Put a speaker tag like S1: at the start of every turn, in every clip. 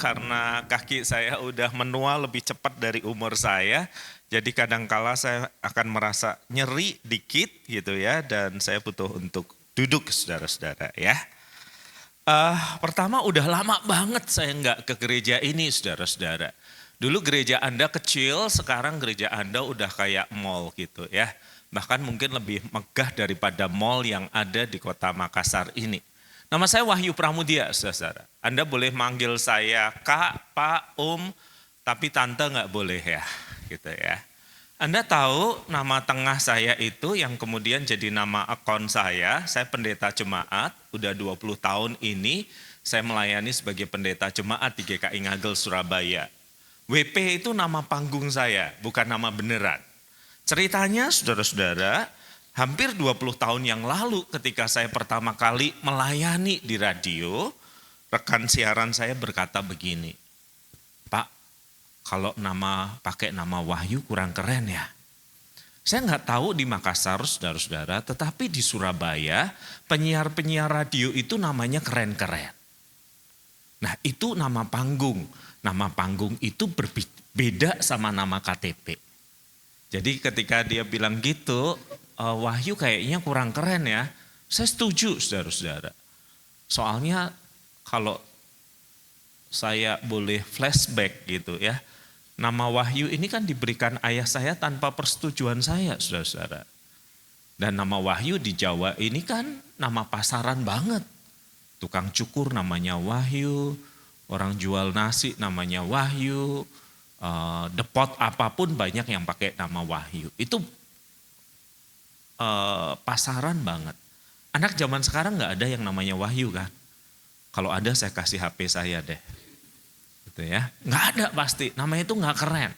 S1: karena kaki saya udah menua lebih cepat dari umur saya. Jadi kadangkala saya akan merasa nyeri dikit gitu ya, dan saya butuh untuk duduk saudara-saudara ya. Pertama udah lama banget saya nggak ke gereja ini saudara-saudara. Dulu gereja Anda kecil, sekarang gereja Anda udah kayak mall gitu ya. Bahkan mungkin lebih megah daripada mall yang ada di kota Makassar ini. Nama saya Wahyu Pramudia saudara-saudara. Anda boleh manggil saya Kak, Pak, tapi Tante nggak boleh ya gitu ya. Anda tahu nama tengah saya itu yang kemudian jadi nama akun saya pendeta jemaat, udah 20 tahun ini saya melayani sebagai pendeta jemaat di GKI Ngagel, Surabaya. WP itu nama panggung saya, bukan nama beneran. Ceritanya saudara-saudara, hampir 20 tahun yang lalu ketika saya pertama kali melayani di radio, rekan siaran saya berkata begini, Pak, kalau pakai nama Wahyu kurang keren ya. Saya nggak tahu di Makassar saudara-saudara, tetapi di Surabaya penyiar-penyiar radio itu namanya keren-keren. Nah itu nama panggung. Nama panggung itu berbeda sama nama KTP. Jadi ketika dia bilang gitu, Wahyu kayaknya kurang keren ya. Saya setuju saudara-saudara. Soalnya kalau saya boleh flashback gitu ya. Nama Wahyu ini kan diberikan ayah saya tanpa persetujuan saya, saudara-saudara. Dan nama Wahyu di Jawa ini kan nama pasaran banget. Tukang cukur namanya Wahyu, orang jual nasi namanya Wahyu, depot apapun banyak yang pakai nama Wahyu. Itu pasaran banget. Anak zaman sekarang nggak ada yang namanya Wahyu kan? Kalau ada saya kasih HP saya deh. Gitu ya. Nggak ada pasti, namanya itu nggak keren.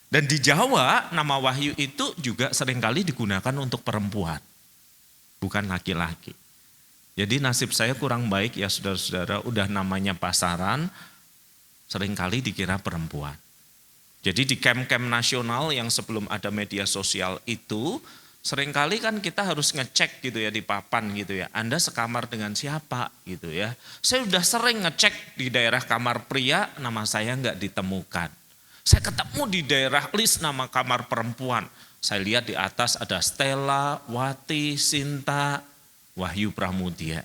S1: Dan di Jawa nama Wahyu itu juga seringkali digunakan untuk perempuan, bukan laki-laki. Jadi nasib saya kurang baik ya saudara-saudara, udah namanya pasaran, seringkali dikira perempuan. Jadi di camp-camp nasional yang sebelum ada media sosial itu, seringkali kan kita harus ngecek gitu ya di papan gitu ya. Anda sekamar dengan siapa gitu ya. Saya udah sering ngecek di daerah kamar pria, nama saya nggak ditemukan. Saya ketemu di daerah list nama kamar perempuan. Saya lihat di atas ada Stella, Wati, Sinta, Wahyu Pramudia.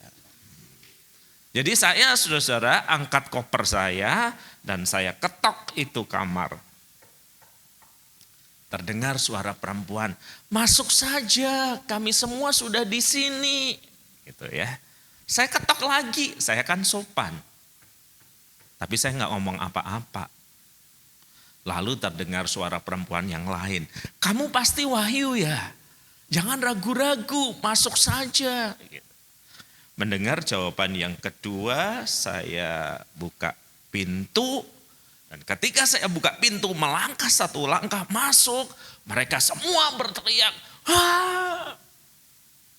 S1: Jadi saya saudara-saudara angkat koper saya dan saya ketok itu kamar. Terdengar suara perempuan, masuk saja, kami semua sudah di sini, gitu ya. Saya ketok lagi, saya kan sopan, tapi saya nggak ngomong apa-apa. Lalu terdengar suara perempuan yang lain, kamu pasti Wahyu ya, jangan ragu-ragu, masuk saja. Mendengar jawaban yang kedua, saya buka pintu. Dan ketika saya buka pintu, melangkah satu langkah masuk, mereka semua berteriak, "Hah!"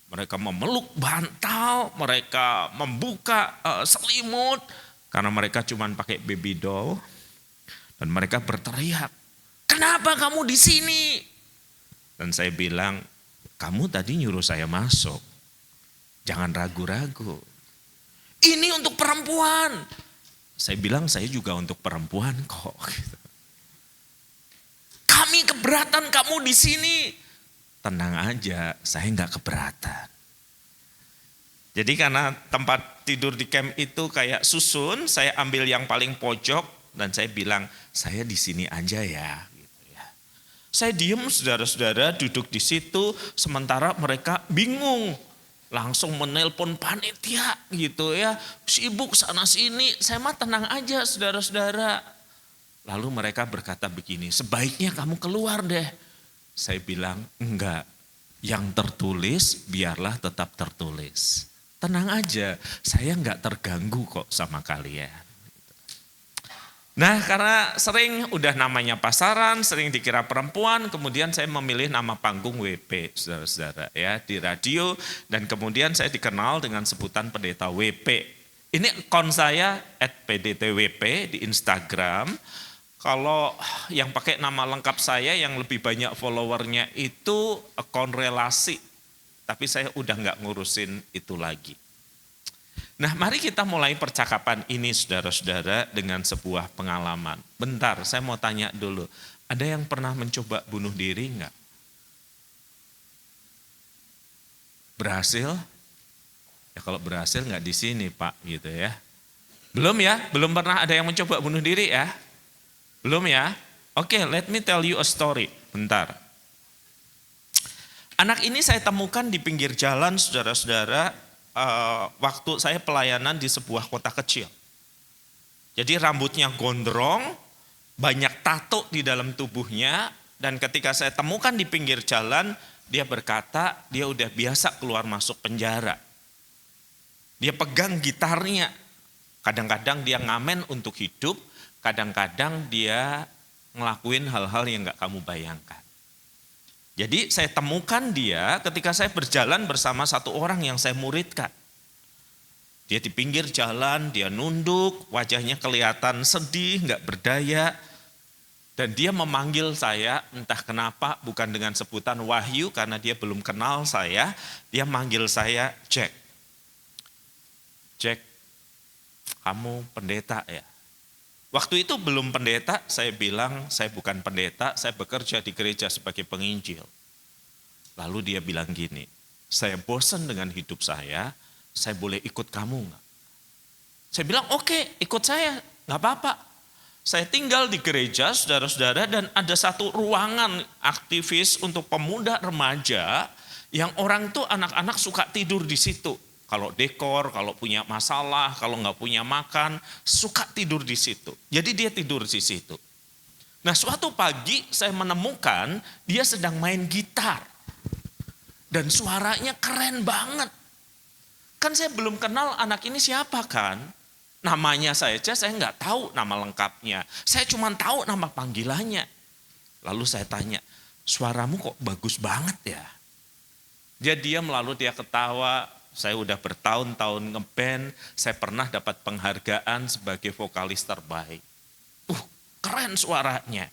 S1: Mereka memeluk bantal, mereka membuka selimut, karena mereka cuma pakai baby doll. Dan mereka berteriak, "Kenapa kamu di sini?" Dan saya bilang, "Kamu tadi nyuruh saya masuk, jangan ragu-ragu. Ini untuk perempuan." Saya bilang saya juga untuk perempuan kok. Kami keberatan kamu di sini. Tenang aja, saya nggak keberatan. Jadi karena tempat tidur di camp itu kayak susun, saya ambil yang paling pojok dan saya bilang saya di sini aja ya. Saya diem saudara-saudara duduk di situ, sementara mereka bingung. Langsung menelpon panitia gitu ya, sibuk sana sini, saya mah tenang aja saudara-saudara. Lalu mereka berkata begini, sebaiknya kamu keluar deh. Saya bilang enggak, yang tertulis biarlah tetap tertulis. Tenang aja, saya enggak terganggu kok sama kalian. Nah karena sering udah namanya pasaran, sering dikira perempuan, kemudian saya memilih nama panggung WP, saudara-saudara ya di radio, dan kemudian saya dikenal dengan sebutan pendeta WP. Ini akun saya @pdtwp di Instagram. Kalau yang pakai nama lengkap saya yang lebih banyak followernya itu akun relasi, tapi saya udah nggak ngurusin itu lagi. Nah, mari kita mulai percakapan ini saudara-saudara dengan sebuah pengalaman. Bentar, saya mau tanya dulu. Ada yang pernah mencoba bunuh diri enggak? Berhasil? Ya kalau berhasil enggak di sini Pak gitu ya. Belum ya? Belum pernah ada yang mencoba bunuh diri ya? Belum ya? Oke, let me tell you a story. Bentar. Anak ini saya temukan di pinggir jalan saudara-saudara, waktu saya pelayanan di sebuah kota kecil. Jadi rambutnya gondrong, banyak tato di dalam tubuhnya, dan ketika saya temukan di pinggir jalan, dia berkata dia udah biasa keluar masuk penjara. Dia pegang gitarnya, kadang-kadang dia ngamen untuk hidup, kadang-kadang dia ngelakuin hal-hal yang gak kamu bayangkan. Jadi saya temukan dia ketika saya berjalan bersama satu orang yang saya muridkan. Dia di pinggir jalan, dia nunduk, wajahnya kelihatan sedih, gak berdaya. Dan dia memanggil saya, entah kenapa, bukan dengan sebutan Wahyu karena dia belum kenal saya. Dia manggil saya Jack. Jack, kamu pendeta ya? Waktu itu belum pendeta, saya bilang saya bukan pendeta, saya bekerja di gereja sebagai penginjil. Lalu dia bilang gini, saya bosan dengan hidup saya boleh ikut kamu enggak? Saya bilang oke, ikut saya, enggak apa-apa. Saya tinggal di gereja saudara-saudara dan ada satu ruangan aktivis untuk pemuda remaja yang orang tuh anak-anak suka tidur di situ. Kalau dekor, kalau punya masalah, kalau nggak punya makan, suka tidur di situ. Jadi dia tidur di situ. Nah suatu pagi saya menemukan dia sedang main gitar. Dan suaranya keren banget. Kan saya belum kenal anak ini siapa kan. Namanya saja saya nggak tahu nama lengkapnya. Saya cuma tahu nama panggilannya. Lalu saya tanya, suaramu kok bagus banget ya? Dia diam lalu dia ketawa. Saya udah bertahun-tahun ngeband, saya pernah dapat penghargaan sebagai vokalis terbaik. Keren suaranya.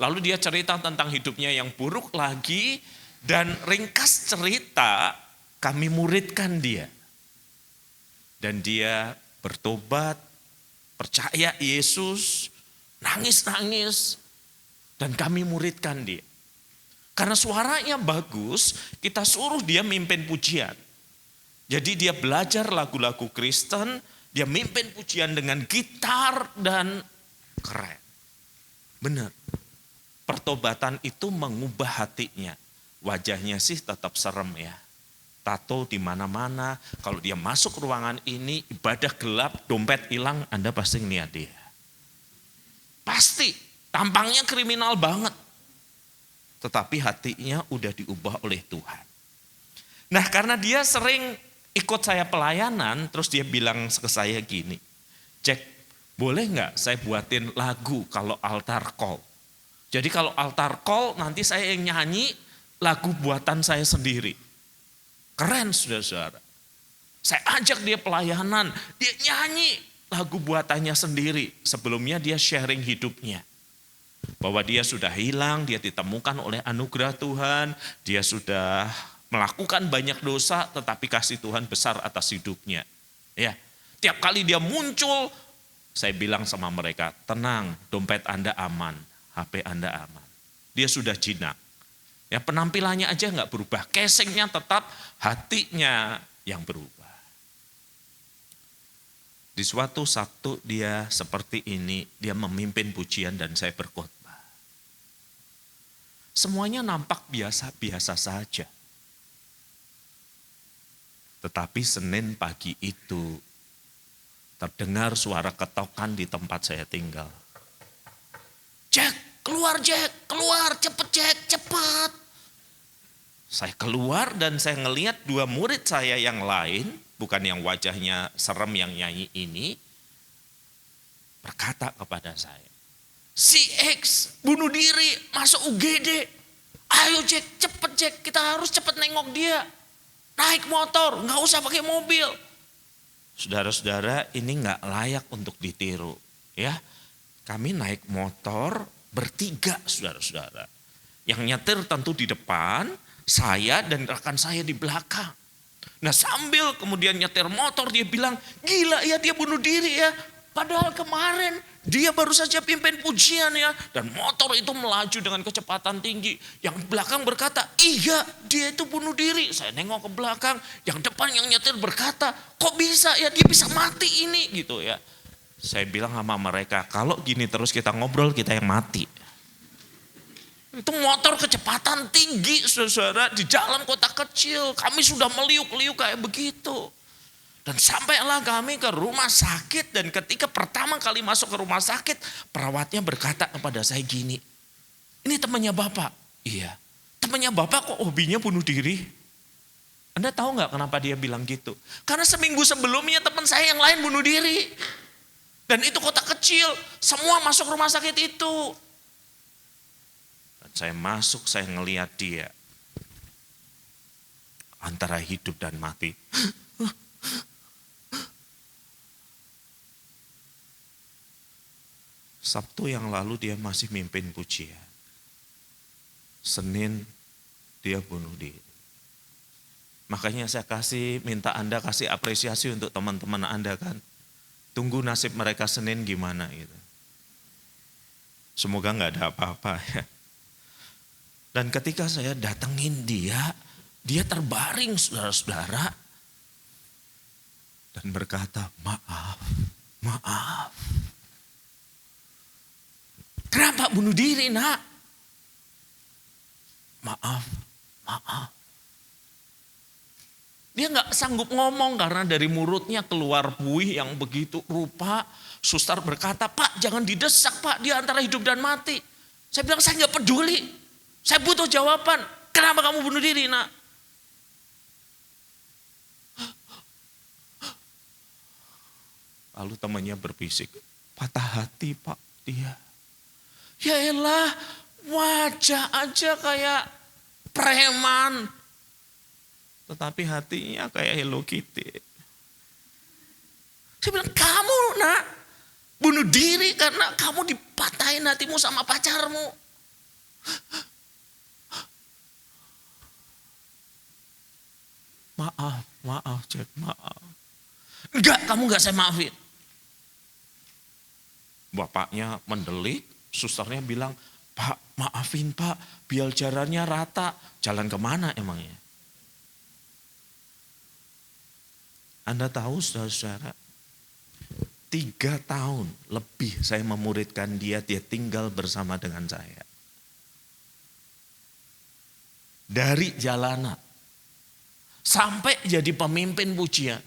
S1: Lalu dia cerita tentang hidupnya yang buruk lagi, dan ringkas cerita kami muridkan dia. Dan dia bertobat, percaya Yesus, nangis-nangis, dan kami muridkan dia. Karena suaranya bagus, kita suruh dia mimpin pujian. Jadi dia belajar lagu-lagu Kristen, dia mimpin pujian dengan gitar dan keren. Benar. Pertobatan itu mengubah hatinya. Wajahnya sih tetap serem ya. Tato di mana-mana. Kalau dia masuk ruangan ini, ibadah gelap, dompet hilang, Anda pasti ngeliat dia. Pasti. Tampangnya kriminal banget. Tetapi hatinya udah diubah oleh Tuhan. Nah karena dia sering ikut saya pelayanan, terus dia bilang ke saya gini, Jack, boleh nggak saya buatin lagu kalau altar call? Jadi kalau altar call nanti saya yang nyanyi lagu buatan saya sendiri. Keren saudara-saudara. Saya ajak dia pelayanan, dia nyanyi lagu buatannya sendiri. Sebelumnya dia sharing hidupnya. Bahwa dia sudah hilang, dia ditemukan oleh anugerah Tuhan, dia sudah melakukan banyak dosa tetapi kasih Tuhan besar atas hidupnya. Ya, tiap kali dia muncul, saya bilang sama mereka, tenang, dompet Anda aman, HP Anda aman. Dia sudah jinak. Ya, penampilannya aja nggak berubah, casingnya tetap, hatinya yang berubah. Di suatu Sabtu dia seperti ini, dia memimpin pujian dan saya berkhotbah. Semuanya nampak biasa-biasa saja. Tetapi Senin pagi itu terdengar suara ketokan di tempat saya tinggal. Jack, keluar Jack, keluar, cepet Jack, cepet. Saya keluar dan saya ngelihat dua murid saya yang lain, bukan yang wajahnya serem yang nyanyi ini, berkata kepada saya, si X bunuh diri, masuk UGD. Ayo Jack, cepet Jack, kita harus cepet nengok dia. Naik motor, nggak usah pakai mobil. Saudara-saudara, ini nggak layak untuk ditiru. Ya, kami naik motor bertiga, saudara-saudara. Yang nyetir tentu di depan, saya dan rekan saya di belakang. Nah sambil kemudian nyetir motor dia bilang, gila ya dia bunuh diri ya. Padahal kemarin dia baru saja pimpin pujian ya. Dan motor itu melaju dengan kecepatan tinggi. Yang belakang berkata, iya dia itu bunuh diri. Saya nengok ke belakang, yang depan yang nyetir berkata, kok bisa ya dia bisa mati ini gitu ya. Saya bilang sama mereka, kalau gini terus kita ngobrol kita yang mati. Itu motor kecepatan tinggi saudara di jalan kota kecil. Kami sudah meliuk-liuk kayak begitu. Dan sampailah kami ke rumah sakit dan ketika pertama kali masuk ke rumah sakit, perawatnya berkata kepada saya gini, ini temannya Bapak. Iya, temannya Bapak kok hobinya bunuh diri? Anda tahu nggak kenapa dia bilang gitu? Karena seminggu sebelumnya teman saya yang lain bunuh diri. Dan itu kota kecil, semua masuk rumah sakit itu. Dan saya masuk, saya ngelihat dia. Antara hidup dan mati. Sabtu yang lalu dia masih mimpin pujian. Senin dia bunuh diri. Makanya saya minta Anda kasih apresiasi untuk teman-teman Anda kan. Tunggu nasib mereka Senin gimana gitu. Semoga nggak ada apa-apa ya. Dan ketika saya datengin dia terbaring saudara-saudara. Dan berkata, maaf. Kenapa bunuh diri nak? Maaf. Dia gak sanggup ngomong karena dari mulutnya keluar buih yang begitu rupa. Suster berkata, Pak jangan didesak Pak, dia antara hidup dan mati. Saya bilang saya gak peduli, saya butuh jawaban. Kenapa kamu bunuh diri nak? Lalu temannya berbisik, patah hati Pak dia. Ya elah, wajah aja kayak preman. Tetapi hatinya kayak Hello Kitty. Saya bilang, kamu nak bunuh diri karena kamu dipatahin hatimu sama pacarmu. Maaf Jack, maaf. Enggak, kamu enggak saya maafin. Bapaknya mendelik. Susternya bilang, Pak maafin Pak, biar jalannya rata. Jalan kemana emangnya? Anda tahu saudara-saudara, 3 tahun lebih saya memuridkan dia tinggal bersama dengan saya. Dari jalanan, sampai jadi pemimpin pujian,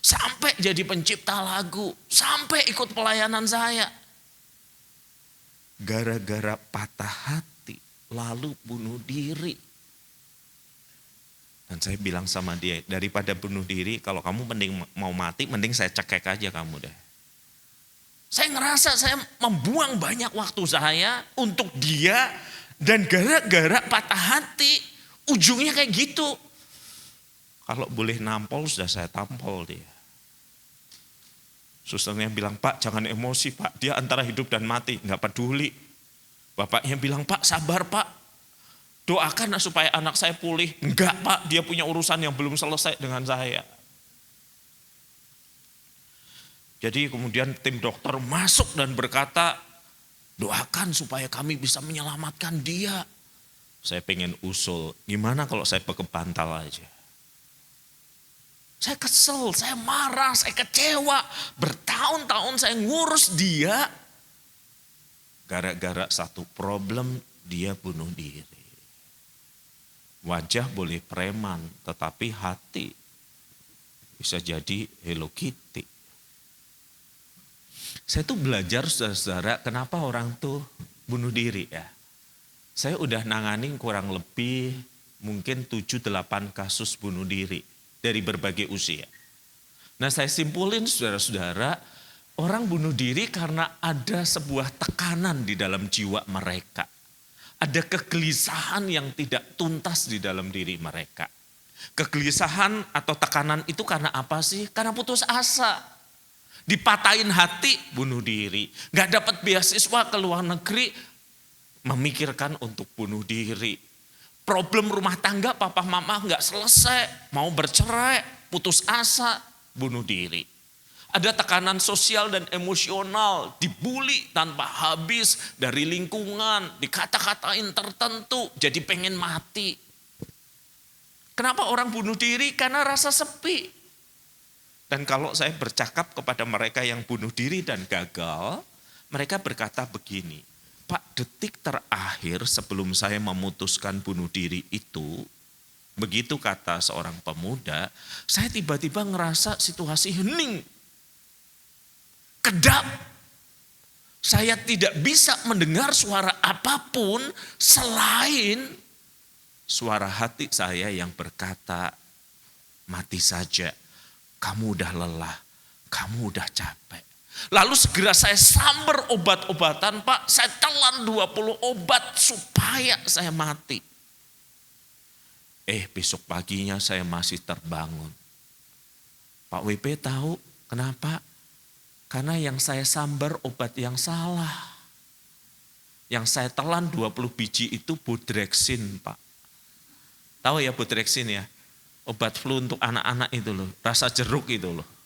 S1: sampai jadi pencipta lagu, sampai ikut pelayanan saya. Gara-gara patah hati, lalu bunuh diri. Dan saya bilang sama dia, daripada bunuh diri, kalau kamu mending mau mati, mending saya cekek aja kamu deh. Saya ngerasa saya membuang banyak waktu saya untuk dia, dan gara-gara patah hati, ujungnya kayak gitu. Kalau boleh nampol, sudah saya tampol dia. Susternya bilang, Pak jangan emosi Pak, dia antara hidup dan mati, gak peduli. Bapaknya bilang, Pak sabar Pak, doakan supaya anak saya pulih. Enggak Pak, dia punya urusan yang belum selesai dengan saya. Jadi kemudian tim dokter masuk dan berkata, doakan supaya kami bisa menyelamatkan dia. Saya pengen usul, gimana kalau saya pakai bantal aja. Saya kesel, saya marah, saya kecewa. Bertahun-tahun saya ngurus dia. Gara-gara satu problem dia bunuh diri. Wajah boleh preman, tetapi hati bisa jadi Hello Kitty. Saya tuh belajar saudara-saudara kenapa orang tuh bunuh diri ya. Saya udah nanganin kurang lebih mungkin 7-8 kasus bunuh diri. Dari berbagai usia. Nah saya simpulin saudara-saudara, orang bunuh diri karena ada sebuah tekanan di dalam jiwa mereka. Ada kegelisahan yang tidak tuntas di dalam diri mereka. Kegelisahan atau tekanan itu karena apa sih? Karena putus asa. Dipatahin hati, bunuh diri. Gak dapat beasiswa ke luar negeri, memikirkan untuk bunuh diri. Problem rumah tangga papa mama nggak selesai, mau bercerai, putus asa, bunuh diri. Ada tekanan sosial dan emosional, dibully tanpa habis dari lingkungan, dikata-katain tertentu, jadi pengen mati. Kenapa orang bunuh diri? Karena rasa sepi. Dan kalau saya bercakap kepada mereka yang bunuh diri dan gagal, mereka berkata begini, Pak, detik terakhir sebelum saya memutuskan bunuh diri itu, begitu kata seorang pemuda, saya tiba-tiba ngerasa situasi hening, kedap. Saya tidak bisa mendengar suara apapun selain suara hati saya yang berkata, mati saja, kamu udah lelah, kamu udah capek. Lalu segera saya samber obat-obatan, Pak, saya telan 20 obat supaya saya mati. Besok paginya saya masih terbangun. Pak WP tahu kenapa? Karena yang saya samber obat yang salah. Yang saya telan 20 biji itu Bodrexin, Pak. Tahu ya Bodrexin ya? Obat flu untuk anak-anak itu loh, rasa jeruk itu loh.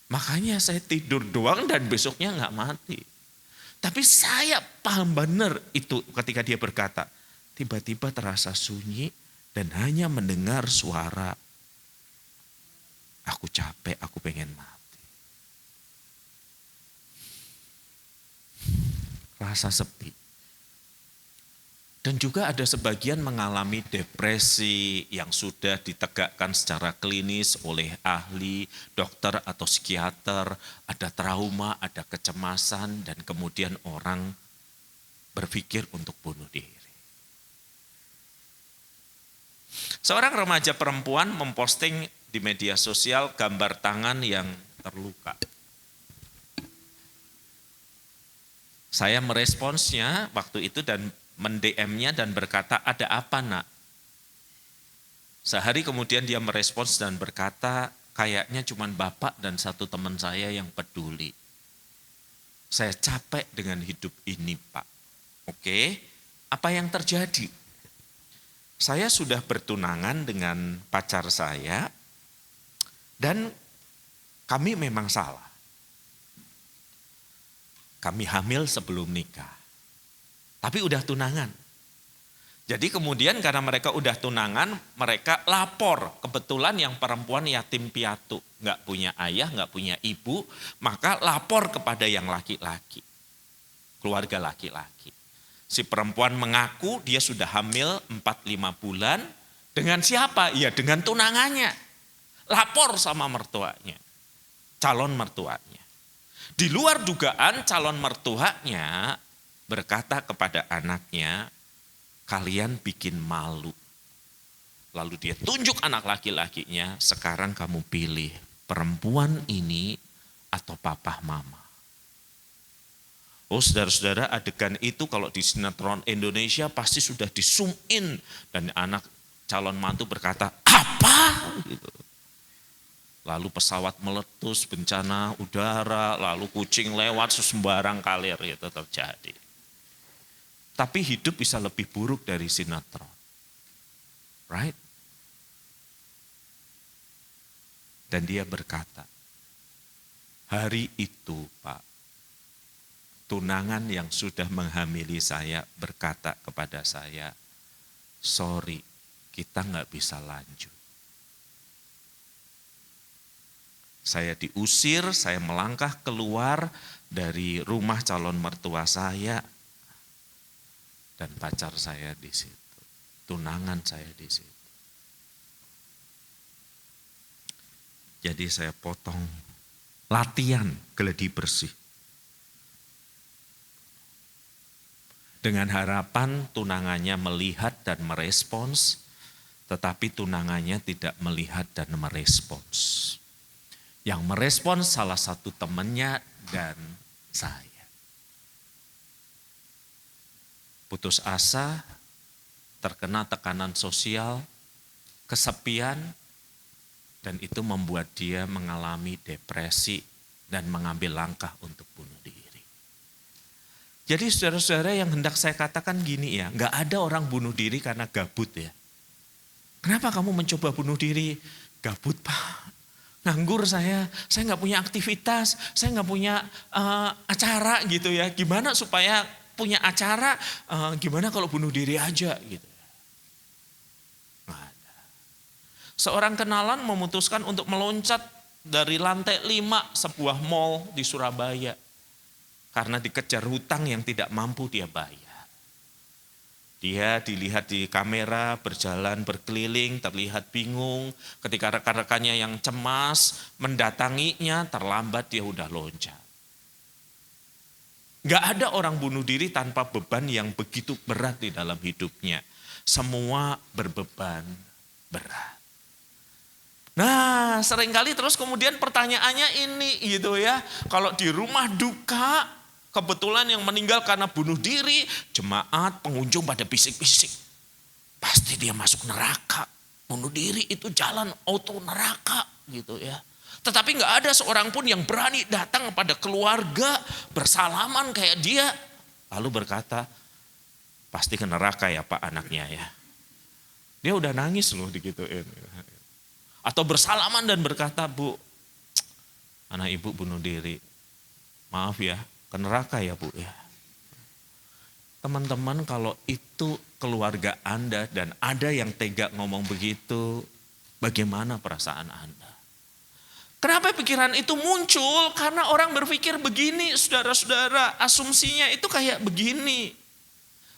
S1: Makanya saya tidur doang dan besoknya nggak mati. Tapi saya paham benar itu ketika dia berkata, tiba-tiba terasa sunyi dan hanya mendengar suara, aku capek, aku pengen mati. Rasa sepi. Dan juga ada sebagian mengalami depresi yang sudah ditegakkan secara klinis oleh ahli, dokter atau psikiater, ada trauma, ada kecemasan, dan kemudian orang berpikir untuk bunuh diri. Seorang remaja perempuan memposting di media sosial gambar tangan yang terluka. Saya meresponsnya waktu itu dan mend-DM-nya dan berkata, ada apa nak? Sehari kemudian dia merespons dan berkata, kayaknya cuma bapak dan satu teman saya yang peduli. Saya capek dengan hidup ini Pak. Oke, apa yang terjadi? Saya sudah bertunangan dengan pacar saya dan kami memang salah. Kami hamil sebelum nikah. Tapi udah tunangan. Jadi kemudian karena mereka udah tunangan, mereka lapor. Kebetulan yang perempuan yatim piatu, nggak punya ayah, nggak punya ibu, maka lapor kepada yang laki-laki, keluarga laki-laki. Si perempuan mengaku dia sudah hamil 4-5 bulan, dengan siapa? Ya dengan tunangannya. Lapor sama mertuanya, calon mertuanya. Di luar dugaan calon mertuanya berkata kepada anaknya, kalian bikin malu. Lalu dia tunjuk anak laki-lakinya, sekarang kamu pilih perempuan ini atau papa mama. Oh saudara-saudara, adegan itu kalau di sinetron Indonesia pasti sudah di zoom in. Dan anak calon mantu berkata, apa? Gitu. Lalu pesawat meletus, bencana udara, lalu kucing lewat, sembarang kalir itu terjadi. Tapi hidup bisa lebih buruk dari sinetron. Right? Dan dia berkata, hari itu Pak, tunangan yang sudah menghamili saya berkata kepada saya, sorry, kita nggak bisa lanjut. Saya diusir, saya melangkah keluar dari rumah calon mertua saya, dan pacar saya di situ, tunangan saya di situ. Jadi saya potong latihan geladi bersih. Dengan harapan tunangannya melihat dan merespons, tetapi tunangannya tidak melihat dan merespons. Yang merespons salah satu temannya dan saya. Putus asa, terkena tekanan sosial, kesepian, dan itu membuat dia mengalami depresi dan mengambil langkah untuk bunuh diri. Jadi saudara-saudara yang hendak saya katakan gini ya, nggak ada orang bunuh diri karena gabut ya. Kenapa kamu mencoba bunuh diri? Gabut Pak, nganggur saya nggak punya aktivitas, saya nggak punya acara gitu ya. Gimana supaya punya acara, gimana kalau bunuh diri aja gitu. Nggak ada. Seorang kenalan memutuskan untuk meloncat dari lantai 5 sebuah mall di Surabaya. Karena dikejar hutang yang tidak mampu dia bayar. Dia dilihat di kamera berjalan berkeliling, terlihat bingung. Ketika rekan-rekannya yang cemas mendatanginya, terlambat dia udah loncat. Gak ada orang bunuh diri tanpa beban yang begitu berat di dalam hidupnya. Semua berbeban berat. Nah, seringkali terus kemudian pertanyaannya ini gitu ya. Kalau di rumah duka, kebetulan yang meninggal karena bunuh diri, jemaat, pengunjung pada bisik-bisik. Pasti dia masuk neraka. Bunuh diri itu jalan auto neraka gitu ya. Tetapi gak ada seorang pun yang berani datang kepada keluarga, bersalaman kayak dia. Lalu berkata, pasti ke neraka ya Pak anaknya ya. Dia udah nangis loh digituin. Atau bersalaman dan berkata, Bu, anak ibu bunuh diri. Maaf ya, ke neraka ya Bu ya. Teman-teman kalau itu keluarga Anda dan ada yang tega ngomong begitu, bagaimana perasaan Anda? Kenapa pikiran itu muncul? Karena orang berpikir begini, saudara-saudara, asumsinya itu kayak begini.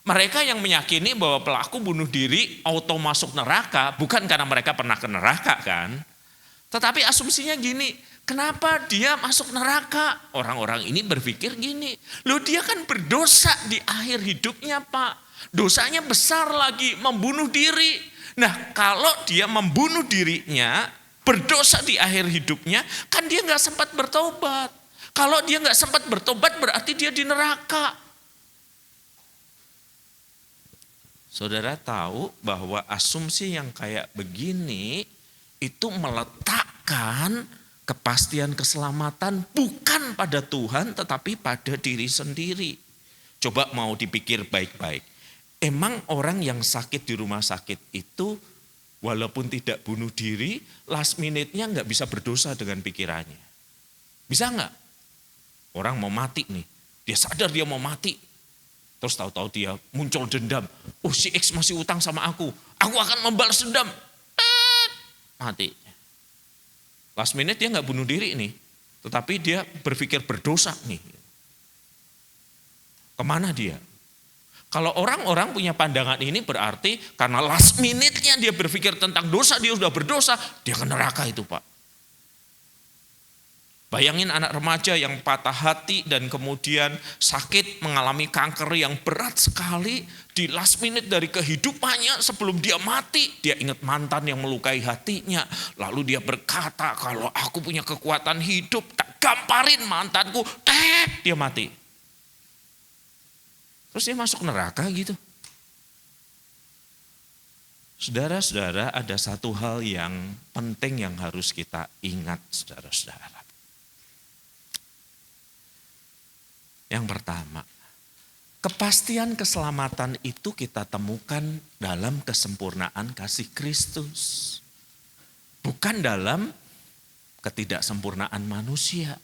S1: Mereka yang meyakini bahwa pelaku bunuh diri auto masuk neraka, bukan karena mereka pernah ke neraka kan. Tetapi asumsinya gini, kenapa dia masuk neraka? Orang-orang ini berpikir gini, loh dia kan berdosa di akhir hidupnya Pak. Dosanya besar lagi, membunuh diri. Nah kalau dia membunuh dirinya, berdosa di akhir hidupnya, kan dia gak sempat bertobat. Kalau dia gak sempat bertobat berarti dia di neraka. Saudara tahu bahwa asumsi yang kayak begini itu meletakkan kepastian keselamatan bukan pada Tuhan tetapi pada diri sendiri. Coba mau dipikir baik-baik. Emang orang yang sakit di rumah sakit itu walaupun tidak bunuh diri, last minute-nya nggak bisa berdosa dengan pikirannya. Bisa nggak? Orang mau mati nih, dia sadar dia mau mati. Terus tahu-tahu dia muncul dendam. Oh si X masih utang sama aku akan membalas dendam. Mati. Last minute dia nggak bunuh diri nih, tetapi dia berpikir berdosa nih. Kemana dia? Kalau orang-orang punya pandangan ini berarti karena last minute-nya dia berpikir tentang dosa, dia sudah berdosa, dia ke neraka itu Pak. Bayangin anak remaja yang patah hati dan kemudian sakit mengalami kanker yang berat sekali. Di last minute dari kehidupannya sebelum dia mati, dia ingat mantan yang melukai hatinya. Lalu dia berkata kalau aku punya kekuatan hidup, tak gamparin mantanku, dia mati. Terus dia masuk neraka gitu. Saudara-saudara, ada satu hal yang penting yang harus kita ingat saudara-saudara. Yang pertama, kepastian keselamatan itu kita temukan dalam kesempurnaan kasih Kristus. Bukan dalam ketidaksempurnaan manusia.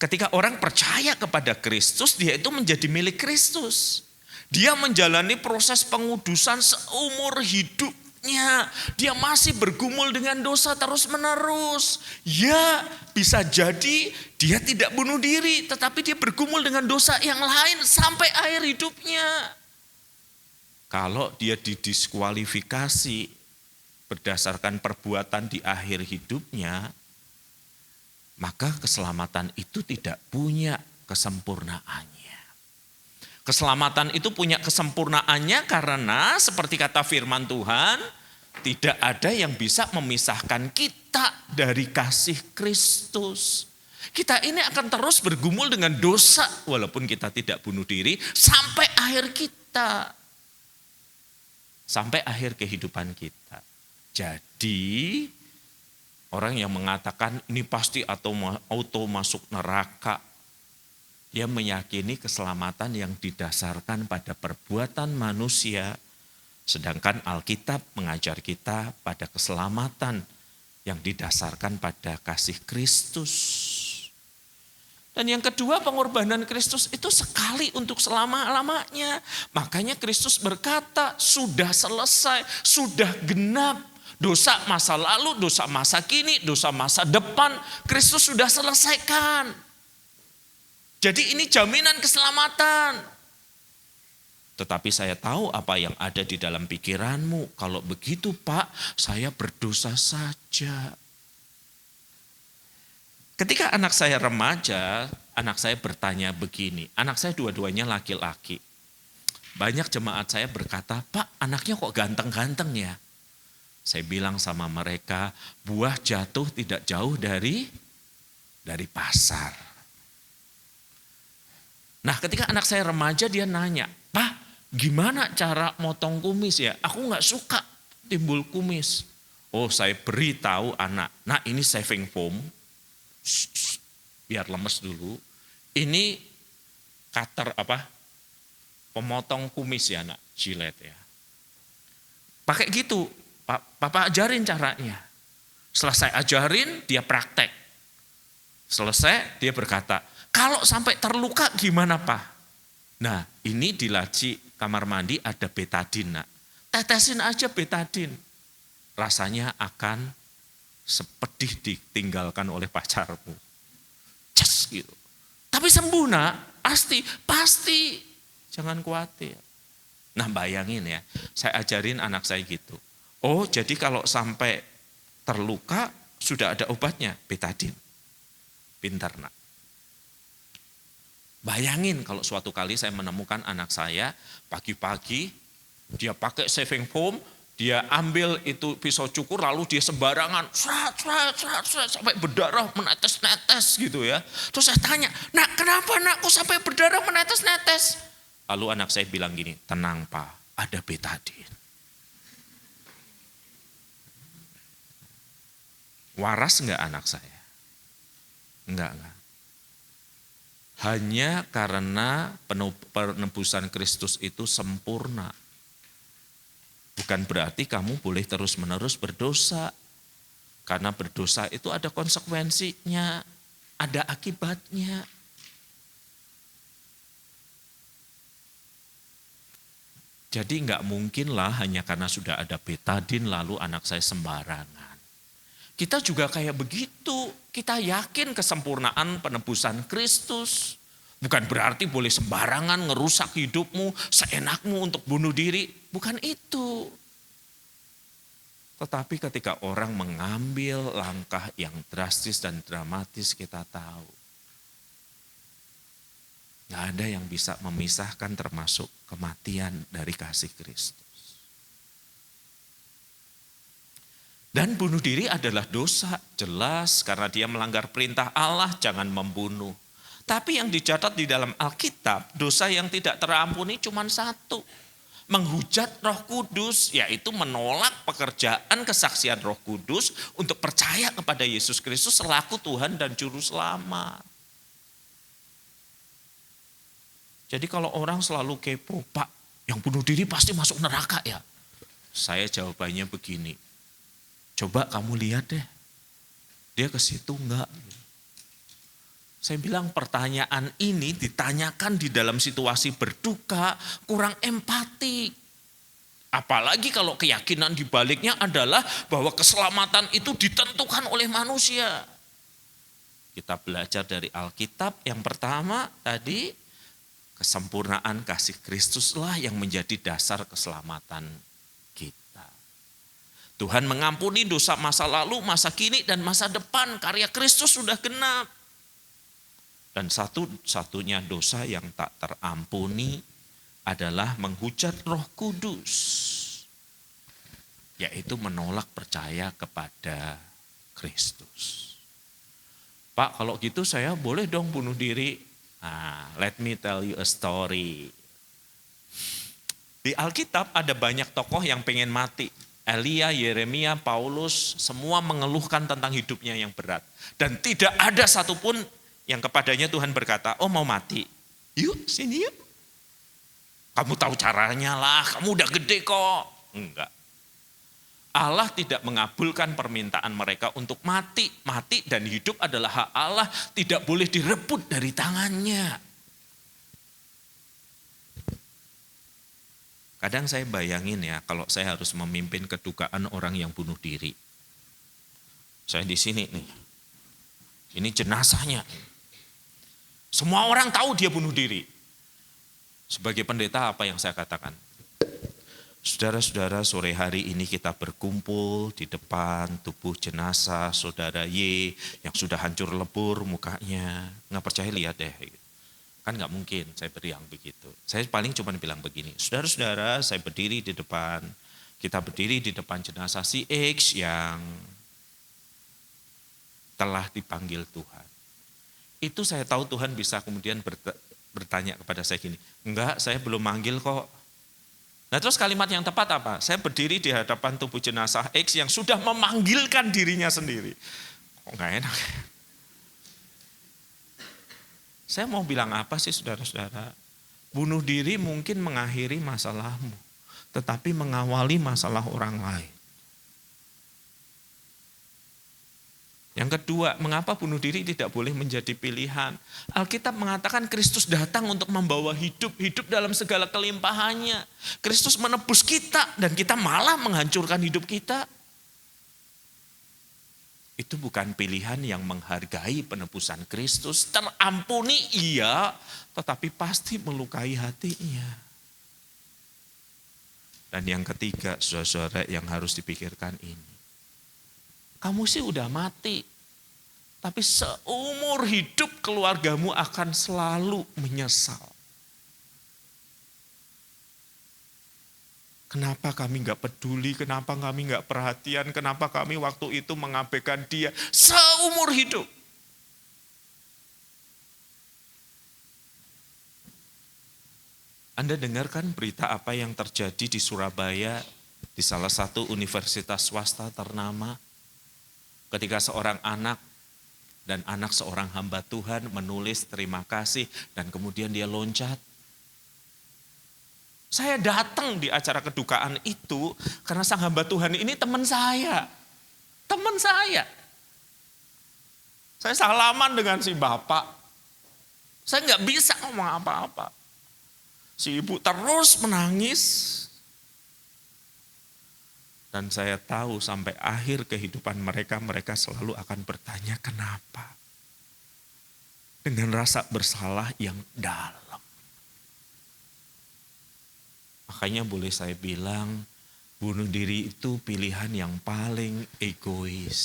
S1: Ketika orang percaya kepada Kristus, dia itu menjadi milik Kristus. Dia menjalani proses pengudusan seumur hidupnya. Dia masih bergumul dengan dosa terus menerus. Ya bisa jadi dia tidak bunuh diri, tetapi dia bergumul dengan dosa yang lain sampai akhir hidupnya. Kalau dia didiskualifikasi berdasarkan perbuatan di akhir hidupnya, maka keselamatan itu tidak punya kesempurnaannya. Keselamatan itu punya kesempurnaannya karena seperti kata firman Tuhan, tidak ada yang bisa memisahkan kita dari kasih Kristus. Kita ini akan terus bergumul dengan dosa walaupun kita tidak bunuh diri sampai akhir kita. Sampai akhir kehidupan kita. Jadi orang yang mengatakan ini pasti auto masuk neraka. Dia meyakini keselamatan yang didasarkan pada perbuatan manusia, sedangkan Alkitab mengajar kita pada keselamatan yang didasarkan pada kasih Kristus. Dan yang kedua, pengorbanan Kristus itu sekali untuk selama-lamanya. Makanya Kristus berkata, sudah selesai, sudah genap. Dosa masa lalu, dosa masa kini, dosa masa depan, Kristus sudah selesaikan. Jadi ini jaminan keselamatan. Tetapi saya tahu apa yang ada di dalam pikiranmu. Kalau begitu Pak, saya berdosa saja. Ketika anak saya remaja, anak saya bertanya begini. Anak saya dua-duanya laki-laki. Banyak jemaat saya berkata, Pak anaknya kok ganteng-ganteng ya? Saya bilang sama mereka, buah jatuh tidak jauh dari pasar. Nah ketika anak saya remaja dia nanya, Pak gimana cara motong kumis ya? Aku gak suka timbul kumis. Oh saya beritahu anak, nah ini shaving foam, biar lemes dulu. Ini cutter pemotong kumis ya nak, Gillette ya. Pakai gitu, Papa ajarin caranya. Setelah saya ajarin dia praktek. Selesai dia berkata, kalau sampai terluka gimana Pak? Nah ini di laci kamar mandi ada betadin nak. Tetesin aja betadin. Rasanya akan sepedih ditinggalkan oleh pacarmu. Ces gitu. Tapi sembuh nak, pasti. Jangan khawatir. Nah bayangin ya, saya ajarin anak saya gitu. Oh jadi kalau sampai terluka sudah ada obatnya, betadin. Pintar nak. Bayangin kalau suatu kali saya menemukan anak saya pagi-pagi dia pakai shaving foam, dia ambil itu pisau cukur lalu dia sembarangan sampai berdarah menetes-netes gitu ya. Terus saya tanya, nak kenapa nak kok sampai berdarah menetes-netes? Lalu anak saya bilang gini, tenang Pak, ada betadin. Waras enggak anak saya? Enggak. Hanya karena penebusan Kristus itu sempurna. Bukan berarti kamu boleh terus-menerus berdosa. Karena berdosa itu ada konsekuensinya, ada akibatnya. Jadi enggak mungkinlah hanya karena sudah ada betadin lalu anak saya sembarangan. Kita juga kayak begitu, kita yakin kesempurnaan penebusan Kristus. Bukan berarti boleh sembarangan ngerusak hidupmu, seenakmu untuk bunuh diri. Bukan itu. Tetapi ketika orang mengambil langkah yang drastis dan dramatis kita tahu. Gak ada yang bisa memisahkan termasuk kematian dari kasih Kristus. Dan bunuh diri adalah dosa, jelas karena dia melanggar perintah Allah, jangan membunuh. Tapi yang dicatat di dalam Alkitab, dosa yang tidak terampuni cuma satu. Menghujat Roh Kudus, yaitu menolak pekerjaan kesaksian Roh Kudus untuk percaya kepada Yesus Kristus selaku Tuhan dan Juru Selamat. Jadi kalau orang selalu kepo, Pak, yang bunuh diri pasti masuk neraka ya? Saya jawabannya begini. Coba kamu lihat deh, dia ke situ enggak? Saya bilang pertanyaan ini ditanyakan di dalam situasi berduka, kurang empati. Apalagi kalau keyakinan di baliknya adalah bahwa keselamatan itu ditentukan oleh manusia. Kita belajar dari Alkitab yang pertama tadi, kesempurnaan kasih Kristuslah yang menjadi dasar keselamatan kita. Tuhan mengampuni dosa masa lalu, masa kini, dan masa depan. Karya Kristus sudah genap. Dan satu-satunya dosa yang tak terampuni adalah menghujat Roh Kudus. Yaitu menolak percaya kepada Kristus. Pak, kalau gitu saya boleh dong bunuh diri? Nah, let me tell you a story. Di Alkitab ada banyak tokoh yang pengen mati. Elia, Yeremia, Paulus, semua mengeluhkan tentang hidupnya yang berat. Dan tidak ada satupun yang kepadanya Tuhan berkata, oh mau mati? Yuk sini yuk. Kamu tahu caranya lah, kamu udah gede kok. Enggak. Allah tidak mengabulkan permintaan mereka untuk mati. Mati dan hidup adalah hak Allah, tidak boleh direbut dari tangannya. Kadang saya bayangin ya, kalau saya harus memimpin kedukaan orang yang bunuh diri. Saya di sini nih, ini jenazahnya. Semua orang tahu dia bunuh diri. Sebagai pendeta apa yang saya katakan? Saudara-saudara, sore hari ini kita berkumpul di depan tubuh jenazah saudara Y yang sudah hancur lebur mukanya. Nggak percaya lihat deh. Kan nggak mungkin saya beriang begitu. Saya paling cuma bilang begini, saudara-saudara saya berdiri di depan, kita berdiri di depan jenazah si X yang telah dipanggil Tuhan. Itu saya tahu Tuhan bisa kemudian bertanya kepada saya gini, enggak saya belum manggil kok. Nah terus kalimat yang tepat apa? Saya berdiri di hadapan tubuh jenazah X yang sudah memanggilkan dirinya sendiri. Kok enggak enak? Saya mau bilang apa sih saudara-saudara? Bunuh diri mungkin mengakhiri masalahmu, tetapi mengawali masalah orang lain. Yang kedua, mengapa bunuh diri tidak boleh menjadi pilihan? Alkitab mengatakan Kristus datang untuk membawa hidup dalam segala kelimpahannya. Kristus menebus kita dan kita malah menghancurkan hidup kita. Itu bukan pilihan yang menghargai penebusan Kristus. Terampuni iya, tetapi pasti melukai hatinya. Dan yang ketiga, saudara-saudara yang harus dipikirkan ini. Kamu sih udah mati, tapi seumur hidup keluargamu akan selalu menyesal. Kenapa kami gak peduli, kenapa kami gak perhatian, kenapa kami waktu itu mengabaikan dia seumur hidup. Anda dengarkan berita apa yang terjadi di Surabaya, di salah satu universitas swasta ternama, ketika seorang anak dan anak seorang hamba Tuhan menulis terima kasih dan kemudian dia loncat. Saya datang di acara kedukaan itu karena sang hamba Tuhan ini teman saya. Teman saya. Saya salaman dengan si bapak. Saya nggak bisa ngomong apa-apa. Si ibu terus menangis. Dan saya tahu sampai akhir kehidupan mereka, mereka selalu akan bertanya kenapa. Dengan rasa bersalah yang dalam. Makanya boleh saya bilang, bunuh diri itu pilihan yang paling egois.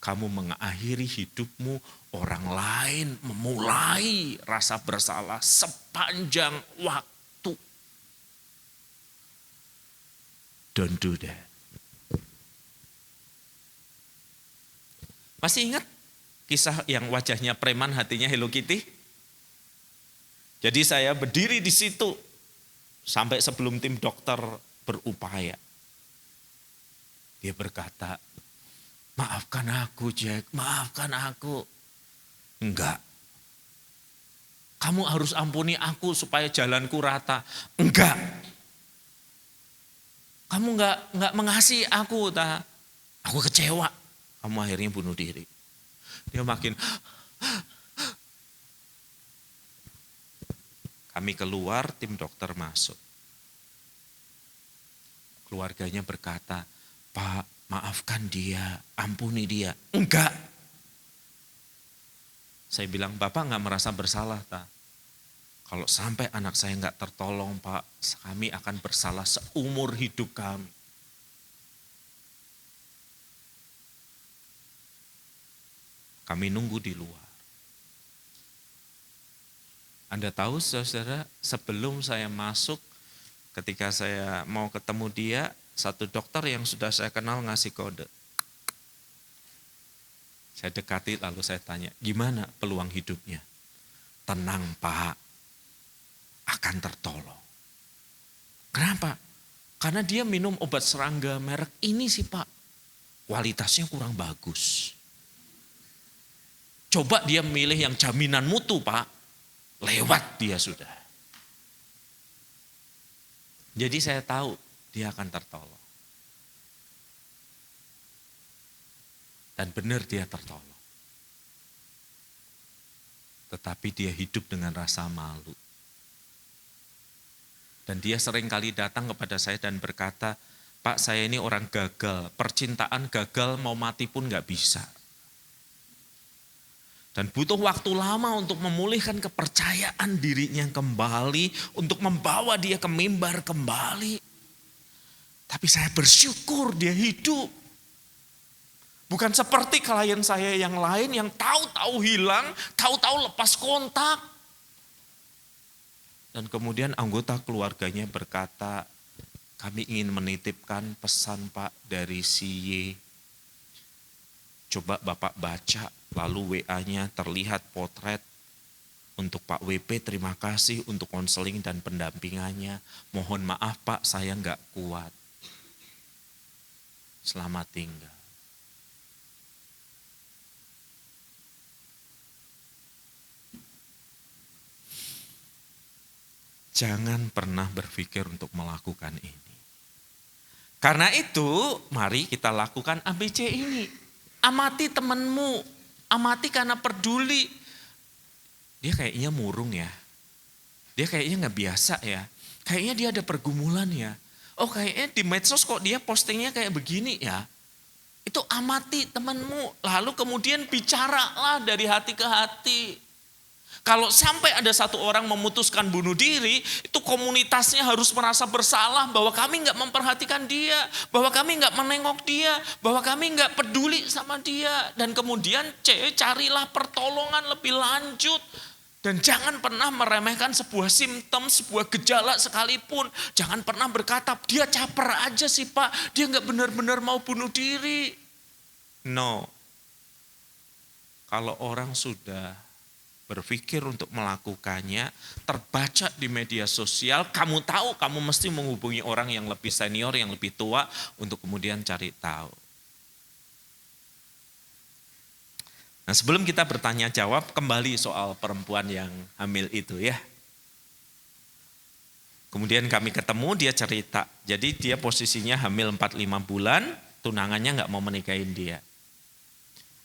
S1: Kamu mengakhiri hidupmu, orang lain memulai rasa bersalah sepanjang waktu. Don't do that. Masih ingat kisah yang wajahnya preman hatinya Hello Kitty? Jadi saya berdiri di situ sampai sebelum tim dokter berupaya. Dia berkata, maafkan aku Jack, maafkan aku. Enggak. Kamu harus ampuni aku supaya jalanku rata. Enggak. Kamu enggak mengasihi aku, aku kecewa. Kamu akhirnya bunuh diri. Dia makin, kami keluar, tim dokter masuk. Keluarganya berkata, Pak, maafkan dia, ampuni dia. Enggak. Saya bilang, Bapak enggak merasa bersalah, Kalau sampai anak saya enggak tertolong, Pak, kami akan bersalah seumur hidup kami. Kami nunggu di luar. Anda tahu saudara, sebelum saya masuk, ketika saya mau ketemu dia, satu dokter yang sudah saya kenal ngasih kode. Saya dekati lalu saya tanya, gimana peluang hidupnya? Tenang Pak, akan tertolong. Kenapa? Karena dia minum obat serangga merek ini sih Pak. Kualitasnya kurang bagus. Coba dia milih yang jaminan mutu Pak, lewat dia sudah. Jadi saya tahu dia akan tertolong. Dan benar dia tertolong. Tetapi dia hidup dengan rasa malu. Dan dia sering kali datang kepada saya dan berkata, Pak saya ini orang gagal, percintaan gagal mau mati pun gak bisa. Dan butuh waktu lama untuk memulihkan kepercayaan dirinya kembali, untuk membawa dia ke mimbar kembali. Tapi saya bersyukur dia hidup. Bukan seperti klien saya yang lain yang tahu-tahu hilang, tahu-tahu lepas kontak. Dan kemudian anggota keluarganya berkata, kami ingin menitipkan pesan Pak dari si Y. Coba Bapak baca, lalu WA-nya terlihat potret. Untuk Pak WP terima kasih untuk konseling dan pendampingannya. Mohon maaf Pak saya enggak kuat. Selamat tinggal. Jangan pernah berpikir untuk melakukan ini. Karena itu, mari kita lakukan ABC ini. Amati temanmu, amati karena peduli. Dia kayaknya murung ya. Dia kayaknya gak biasa ya. Kayaknya dia ada pergumulan ya. Oh kayaknya di medsos kok dia postingnya kayak begini ya. Itu amati temanmu, lalu kemudian bicaralah dari hati ke hati. Kalau sampai ada satu orang memutuskan bunuh diri, itu komunitasnya harus merasa bersalah bahwa kami nggak memperhatikan dia, bahwa kami nggak menengok dia, bahwa kami nggak peduli sama dia. Dan kemudian carilah pertolongan lebih lanjut. Dan jangan pernah meremehkan sebuah simptom, sebuah gejala sekalipun. Jangan pernah berkata, dia caper aja sih Pak, dia nggak benar-benar mau bunuh diri. No, kalau orang sudah berpikir untuk melakukannya, terbaca di media sosial, kamu tahu kamu mesti menghubungi orang yang lebih senior, yang lebih tua untuk kemudian cari tahu. Nah sebelum kita bertanya jawab, kembali soal perempuan yang hamil itu ya. Kemudian kami ketemu, dia cerita, jadi dia posisinya hamil 45 bulan, tunangannya gak mau menikahin dia.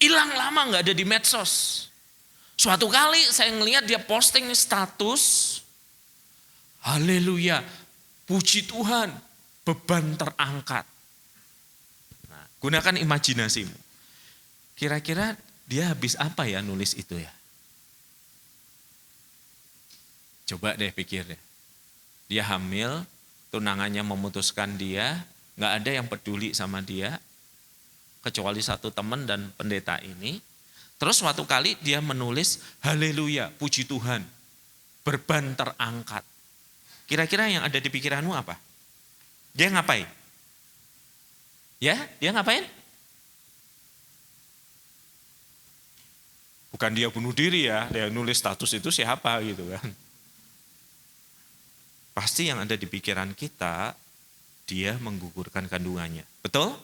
S1: Hilang lama gak ada di medsos. Suatu kali saya ngelihat dia posting status, haleluya, puji Tuhan, beban terangkat. Nah, gunakan imajinasimu. Kira-kira dia habis apa ya nulis itu ya? Coba deh pikir deh. Dia hamil, tunangannya memutuskan dia, gak ada yang peduli sama dia, kecuali satu teman dan pendeta ini. Terus suatu kali dia menulis, haleluya, puji Tuhan, beban terangkat. Kira-kira yang ada di pikiranmu apa? Dia ngapain? Ya, dia ngapain? Bukan dia bunuh diri ya, dia nulis status itu siapa gitu kan. Pasti yang ada di pikiran kita, dia menggugurkan kandungannya. Betul?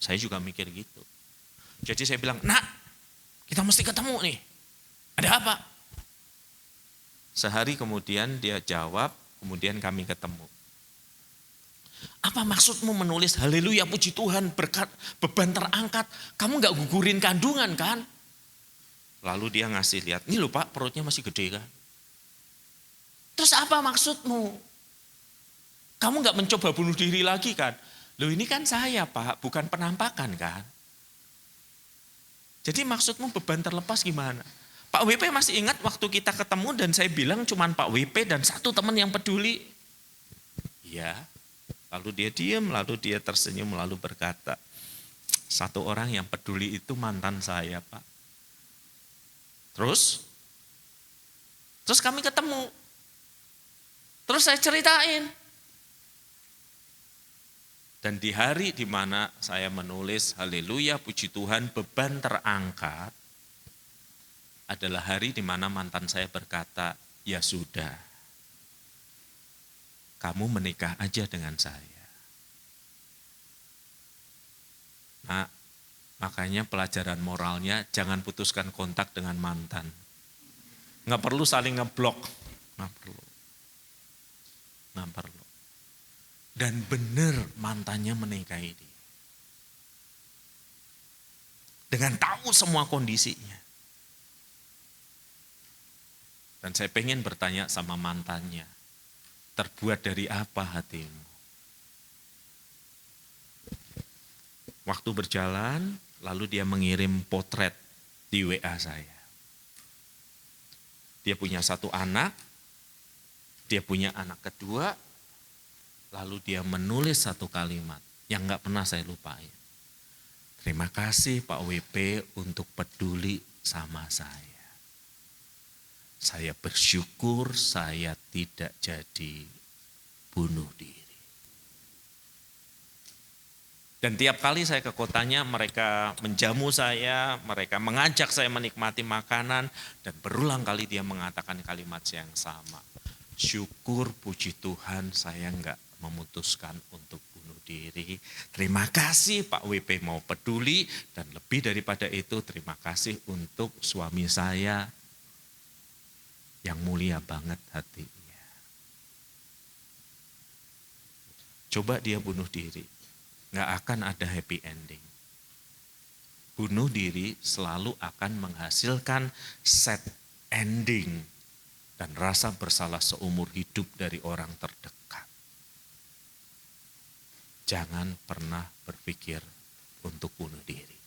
S1: Saya juga mikir gitu. Jadi saya bilang, nak, kita mesti ketemu nih. Ada apa? Sehari kemudian dia jawab, kemudian kami ketemu. Apa maksudmu menulis haleluya puji Tuhan berkat beban terangkat? Kamu gak gugurin kandungan kan? Lalu dia ngasih lihat, ini loh Pak perutnya masih gede kan? Terus apa maksudmu? Kamu gak mencoba bunuh diri lagi kan? Loh ini kan saya Pak, bukan penampakan kan? Jadi maksudmu beban terlepas gimana? Pak WP masih ingat waktu kita ketemu dan saya bilang cuman Pak WP dan satu teman yang peduli. Iya, lalu dia diam, lalu dia tersenyum, lalu berkata, satu orang yang peduli itu mantan saya Pak. Terus kami ketemu. Terus saya ceritain. Dan di hari di mana saya menulis haleluya puji Tuhan beban terangkat adalah hari di mana mantan saya berkata, ya sudah, kamu menikah aja dengan saya. Nah, Makanya pelajaran moralnya jangan putuskan kontak dengan mantan. Nggak perlu saling ngeblok. Nggak perlu. Nggak perlu. Dan benar mantannya menikahi dia. Dengan tahu semua kondisinya. Dan saya pengen bertanya sama mantannya, terbuat dari apa hatimu? Waktu berjalan, lalu dia mengirim potret di WA saya. Dia punya satu anak, dia punya anak kedua, lalu dia menulis satu kalimat yang gak pernah saya lupain. Terima kasih Pak WP untuk peduli sama saya. Saya bersyukur saya tidak jadi bunuh diri. Dan tiap kali saya ke kotanya mereka menjamu saya, mereka mengajak saya menikmati makanan dan berulang kali dia mengatakan kalimat yang sama. Syukur puji Tuhan saya enggak memutuskan untuk bunuh diri. Terima kasih Pak WP mau peduli dan lebih daripada itu terima kasih untuk suami saya yang mulia banget hatinya. Coba dia bunuh diri, gak akan ada happy ending. Bunuh diri selalu akan menghasilkan sad ending dan rasa bersalah seumur hidup dari orang terdekat. Jangan pernah berpikir untuk bunuh diri.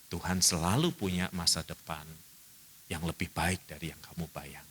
S1: Tuhan selalu punya masa depan yang lebih baik dari yang kamu bayangkan.